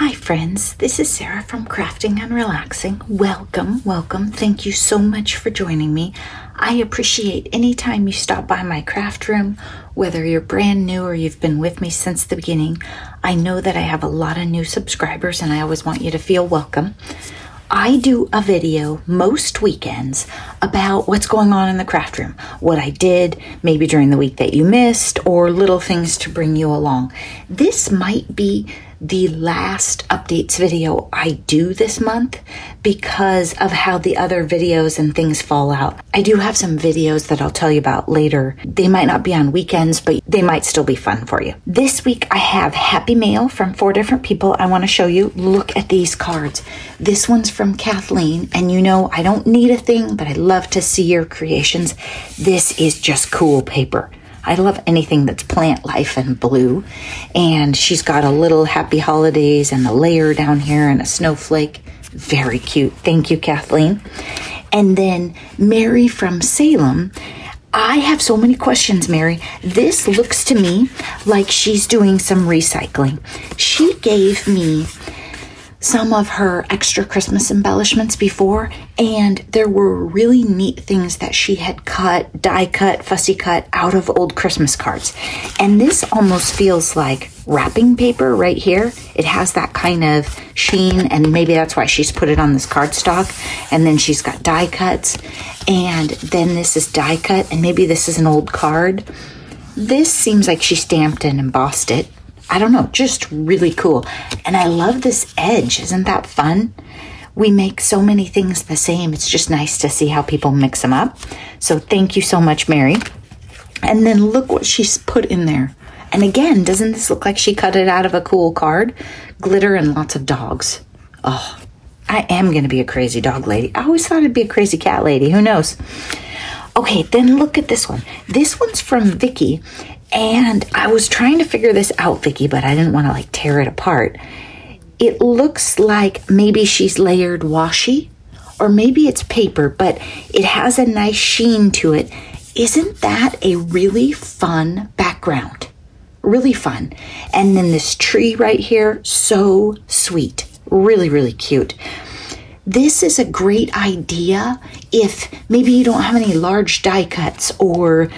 Hi friends, this is Sarah from Crafting and Relaxing. Welcome. Thank you so much for joining me. I appreciate any time you stop by my craft room, whether you're brand new or you've been with me since the beginning. I know that I have a lot of new subscribers and I always want you to feel welcome. I do a video most weekends about what's going on in the craft room, what I did maybe during the week that you missed, or little things to bring you along. This might be the last updates video I do this month because of how the other videos and things fall out. I do have some videos that I'll tell you about later. They might not be on weekends, but they might still be fun for you. This week I have Happy Mail from 4 different people I want to show you. Look at these cards. This one's from Kathleen, and you know I don't need a thing, but I love to see your creations. This is just cool paper. I love anything that's plant life and blue. And she's got a little happy holidays and a layer down here and a snowflake. Very cute. Thank you, Kathleen. And then Mary from Salem. I have so many questions, Mary. This looks to me like she's doing some recycling. She gave me some of her extra Christmas embellishments before, and there were really neat things that she had cut, die cut, fussy cut out of old Christmas cards. And this almost feels like wrapping paper right here. It has that kind of sheen, and maybe that's why she's put it on this cardstock. And then she's got die cuts, and then this is die cut, and maybe this is an old card. This seems like she stamped and embossed it. I don't know, just really cool. And I love this edge. Isn't that fun? We make so many things the same. It's just nice to see how people mix them up. So thank you so much, Mary. And then look what she's put in there. And again, doesn't this look like she cut it out of a cool card? Glitter and lots of dogs. Oh, I am going to be a crazy dog lady. I always thought I'd be a crazy cat lady. Who knows? Okay, then look at this one. This one's from Vicky. And I was trying to figure this out, Vicky, but I didn't want to tear it apart. It looks like maybe she's layered washi, or maybe it's paper, but it has a nice sheen to it. Isn't that a really fun background? Really fun. And then this tree right here, so sweet. Really, really cute. This is a great idea if maybe you don't have any large die cuts, or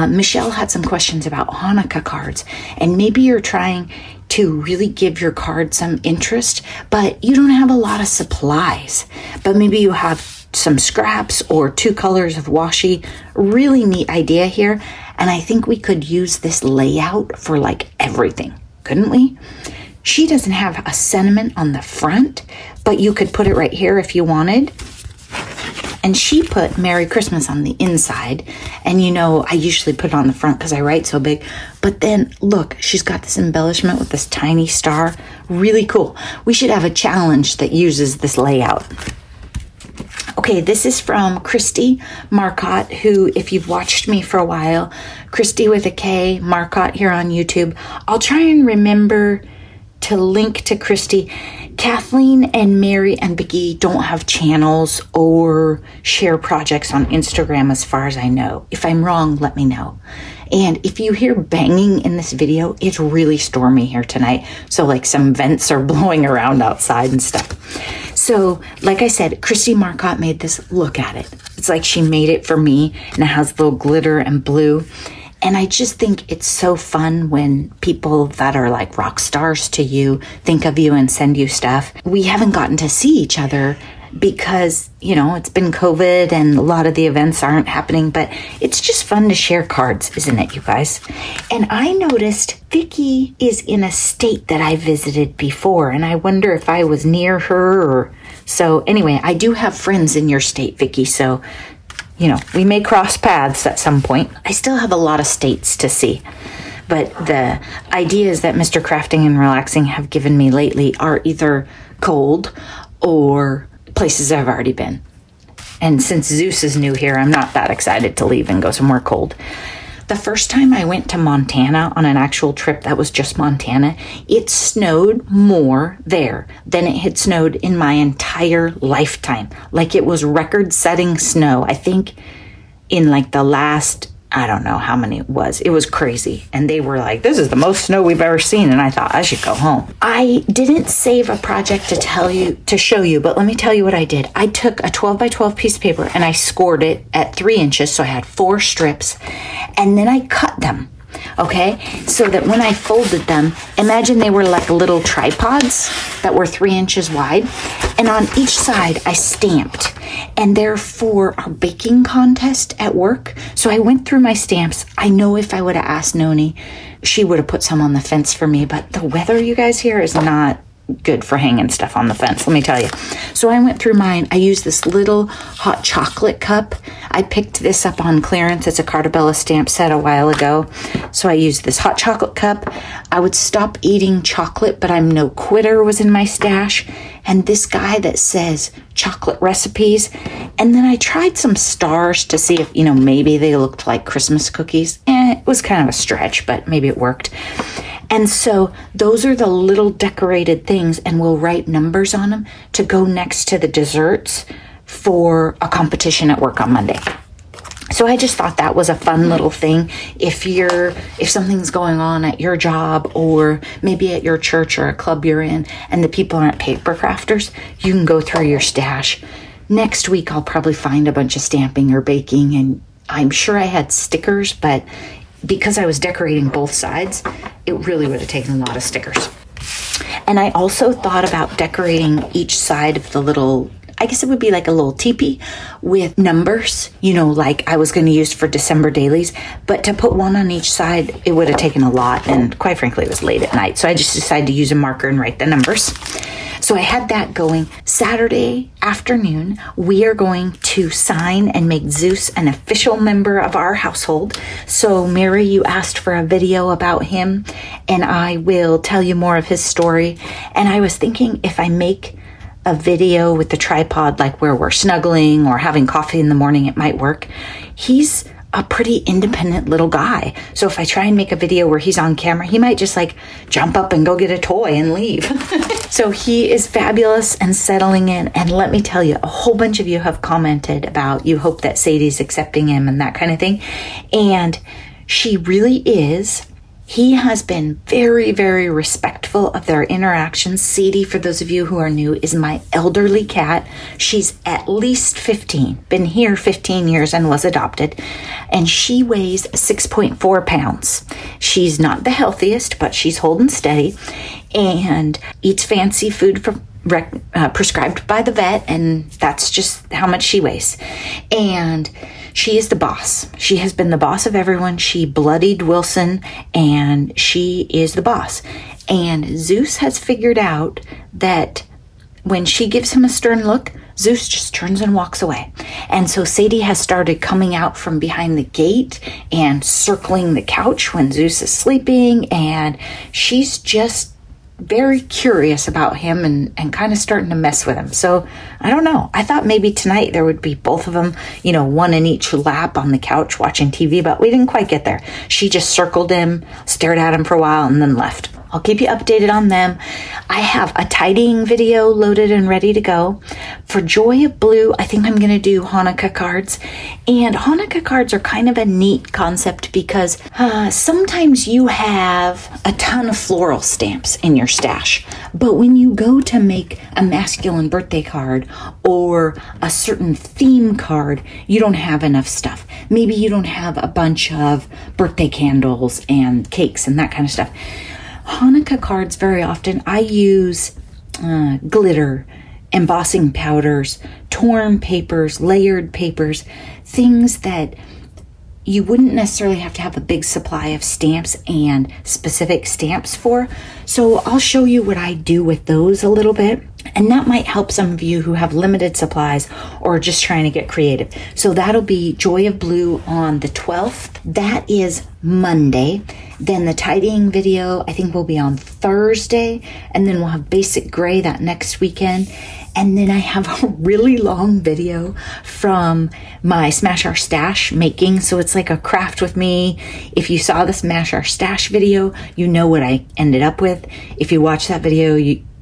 Michelle had some questions about Hanukkah cards, and maybe you're trying to really give your card some interest, but you don't have a lot of supplies. But maybe you have some scraps or 2 colors of washi. Really neat idea here. And I think we could use this layout for everything, couldn't we? She doesn't have a sentiment on the front, but you could put it right here if you wanted. And she put Merry Christmas on the inside. And you know, I usually put it on the front because I write so big. But then look, she's got this embellishment with this tiny star. Really cool. We should have a challenge that uses this layout. Okay, this is from Christy Marcotte, who, if you've watched me for a while, Christy with a K, Marcotte here on YouTube. I'll try and remember to link to Christy. Kathleen and Mary and Vicky don't have channels or share projects on Instagram as far as I know. If I'm wrong, let me know. And if you hear banging in this video, it's really stormy here tonight. So some vents are blowing around outside and stuff. So like I said, Christy Marcotte made this. Look at it. It's like she made it for me, and it has little glitter and blue. And I just think it's so fun when people that are rock stars to you think of you and send you stuff. We haven't gotten to see each other because, it's been COVID and a lot of the events aren't happening, but it's just fun to share cards, isn't it, you guys? And I noticed Vicky is in a state that I visited before, and I wonder if I was near her or... So anyway, I do have friends in your state, Vicky, so... we may cross paths at some point. I still have a lot of states to see. But the ideas that Mr. Crafting and Relaxing have given me lately are either cold or places I've already been. And since Zeus is new here, I'm not that excited to leave and go somewhere cold. The first time I went to Montana on an actual trip that was just Montana, it snowed more there than it had snowed in my entire lifetime. It was record-setting snow. I think in the last I don't know how many it was. It was crazy. And they were like, this is the most snow we've ever seen. And I thought I should go home. I didn't save a project to show you, but let me tell you what I did. I took a 12 by 12 piece of paper and I scored it at 3 inches. So I had 4 strips and then I cut them. Okay, so that when I folded them, imagine they were like little tripods that were 3 inches wide. And on each side, I stamped. And they're for our baking contest at work. So I went through my stamps. I know if I would have asked Noni, she would have put some on the fence for me. But the weather, you guys, here is not good for hanging stuff on the fence, let me tell you. So I went through mine. I used this little hot chocolate cup. I picked this up on clearance. It's a Cartabella stamp set a while ago. So I used this hot chocolate cup. I would stop eating chocolate, but I'm no quitter was in my stash. And this guy that says chocolate recipes. And then I tried some stars to see if, maybe they looked like Christmas cookies. It was kind of a stretch, but maybe it worked. And so those are the little decorated things, and we'll write numbers on them to go next to the desserts for a competition at work on Monday. So I just thought that was a fun little thing. If something's going on at your job or maybe at your church or a club you're in and the people aren't paper crafters, you can go through your stash. Next week, I'll probably find a bunch of stamping or baking, and I'm sure I had stickers, but because I was decorating both sides, it really would have taken a lot of stickers. And I also thought about decorating each side of the little, I guess it would be like a little teepee with numbers, like I was going to use for December dailies. But to put one on each side, it would have taken a lot. And quite frankly, it was late at night. So I just decided to use a marker and write the numbers. So I had that going. Saturday afternoon, we are going to sign and make Zeus an official member of our household. So Mary, you asked for a video about him, and I will tell you more of his story. And I was thinking if I make a video with the tripod, like where we're snuggling or having coffee in the morning, it might work. He's a pretty independent little guy. So if I try and make a video where he's on camera, he might just jump up and go get a toy and leave. So he is fabulous and settling in. And let me tell you, a whole bunch of you have commented about you hope that Sadie's accepting him and that kind of thing. And she really is. He has been very, very respectful of their interactions. Sadie, for those of you who are new, is my elderly cat. She's at least 15, been here 15 years and was adopted. And she weighs 6.4 pounds. She's not the healthiest, but she's holding steady and eats fancy food prescribed by the vet. And that's just how much she weighs. And she is the boss. She has been the boss of everyone. She bloodied Wilson, and she is the boss. And Zeus has figured out that when she gives him a stern look, Zeus just turns and walks away. And so Sadie has started coming out from behind the gate and circling the couch when Zeus is sleeping. And she's just very curious about him and kind of starting to mess with him. So I don't know. I thought maybe tonight there would be both of them, one in each lap on the couch watching TV, but we didn't quite get there. She just circled him, stared at him for a while, and then left. I'll keep you updated on them. I have a tidying video loaded and ready to go. For Joy of Blue, I think I'm going to do Hanukkah cards. And Hanukkah cards are kind of a neat concept because sometimes you have a ton of floral stamps in your stash. But when you go to make a masculine birthday card or a certain theme card, you don't have enough stuff. Maybe you don't have a bunch of birthday candles and cakes and that kind of stuff. Hanukkah cards, very often, I use glitter, embossing powders, torn papers, layered papers, things that you wouldn't necessarily have to have a big supply of stamps and specific stamps for. So I'll show you what I do with those a little bit. And that might help some of you who have limited supplies or just trying to get creative. So that'll be Joy of Blue on the 12th. That is Monday. Then the tidying video, I think, will be on Thursday. And then we'll have Basic Gray that next weekend. And then I have a really long video from my Smash Our Stash making. So it's like a craft with me. If you saw the Smash Our Stash video, you know what I ended up with. If you watch that video,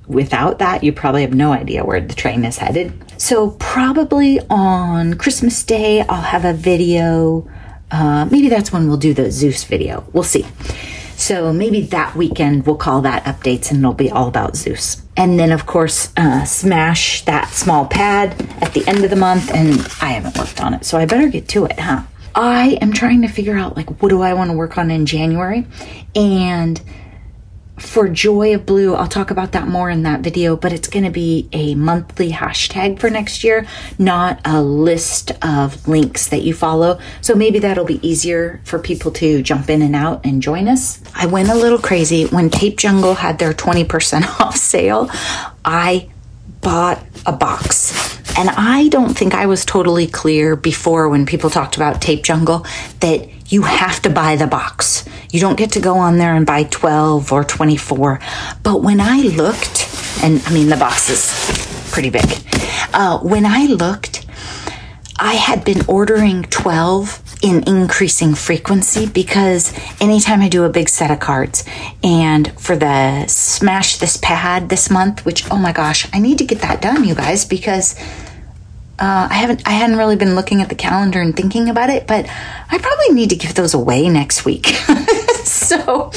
without that, you probably have no idea where the train is headed. So probably on Christmas Day, I'll have a video maybe that's when we'll do the Zeus video. We'll see. So maybe that weekend we'll call that updates and it'll be all about Zeus. And then of course, smash that small pad at the end of the month, and I haven't worked on it, so I better get to it, huh? I am trying to figure out, like, what do I want to work on in January? And for Joy of Blue, I'll talk about that more in that video, but it's going to be a monthly hashtag for next year, not a list of links that you follow. So maybe that'll be easier for people to jump in and out and join us. I went a little crazy when Tape Jungle had their 20% off sale. I bought a box. And I don't think I was totally clear before when people talked about Tape Jungle that you have to buy the box. You don't get to go on there and buy 12 or 24. But when I looked, and I mean, the box is pretty big. When I looked, I had been ordering 12 in increasing frequency because anytime I do a big set of cards, and for the Smash This Pad this month, which, oh my gosh, I need to get that done, you guys, because I hadn't really been looking at the calendar and thinking about it, but I probably need to give those away next week. So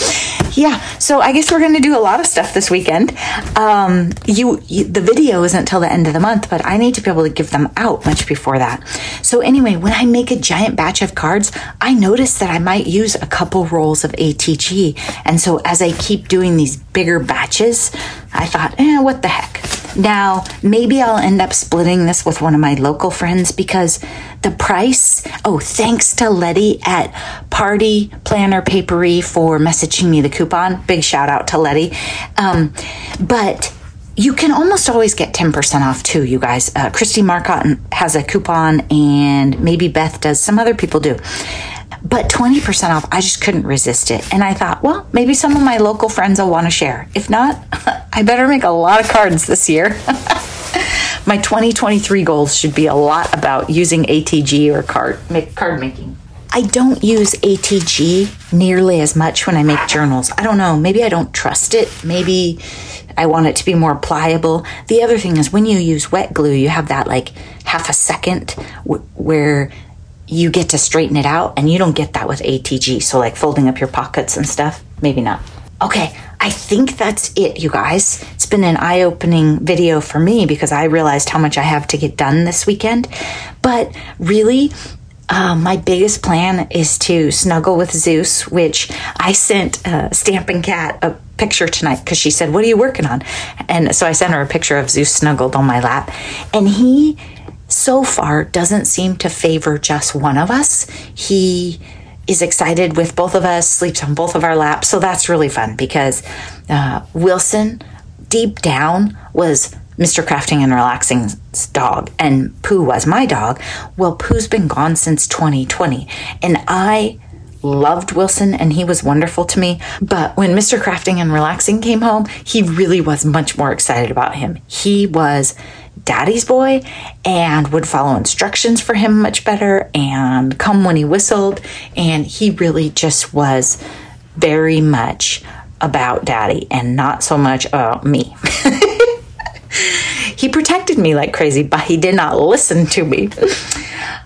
yeah, so I guess we're going to do a lot of stuff this weekend. The video isn't until the end of the month, but I need to be able to give them out much before that. So anyway, when I make a giant batch of cards, I noticed that I might use a couple rolls of ATG. And so as I keep doing these bigger batches, I thought, what the heck? Now, maybe I'll end up splitting this with one of my local friends because the price, thanks to Letty at Party Planner Papery for messaging me the coupon. Big shout out to Letty. But you can almost always get 10% off too, you guys. Christy Marcotte has a coupon, and maybe Beth does. Some other people do. But 20% off, I just couldn't resist it. And I thought, well, maybe some of my local friends will want to share. If not, I better make a lot of cards this year. My 2023 goals should be a lot about using ATG or card making. I don't use ATG nearly as much when I make journals. I don't know. Maybe I don't trust it. Maybe I want it to be more pliable. The other thing is when you use wet glue, you have that like half a second where you get to straighten it out, and you don't get that with ATG. So like folding up your pockets and stuff, maybe not. Okay, I think that's it, you guys. It's been an eye-opening video for me because I realized how much I have to get done this weekend. But really, my biggest plan is to snuggle with Zeus, which I sent Stampin' Cat a picture tonight because she said, "What are you working on?" And so I sent her a picture of Zeus snuggled on my lap. And he, so far, doesn't seem to favor just one of us. He is excited with both of us, sleeps on both of our laps. So that's really fun because Wilson, deep down, was Mr. Crafting and Relaxing's dog, and Pooh was my dog. Well, Pooh's been gone since 2020, and I loved Wilson, and he was wonderful to me. But when Mr. Crafting and Relaxing came home, he really was much more excited about him. He was Daddy's boy and would follow instructions for him much better and come when he whistled. And he really just was very much about Daddy and not so much about me. He protected me like crazy, but he did not listen to me.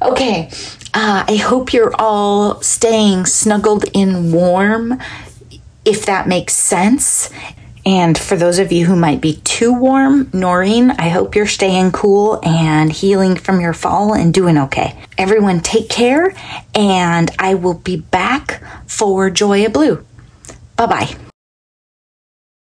Okay, I hope you're all staying snuggled in warm, if that makes sense. And for those of you who might be too warm, Noreen, I hope you're staying cool and healing from your fall and doing okay. Everyone take care, and I will be back for Joy of Blue. Bye-bye.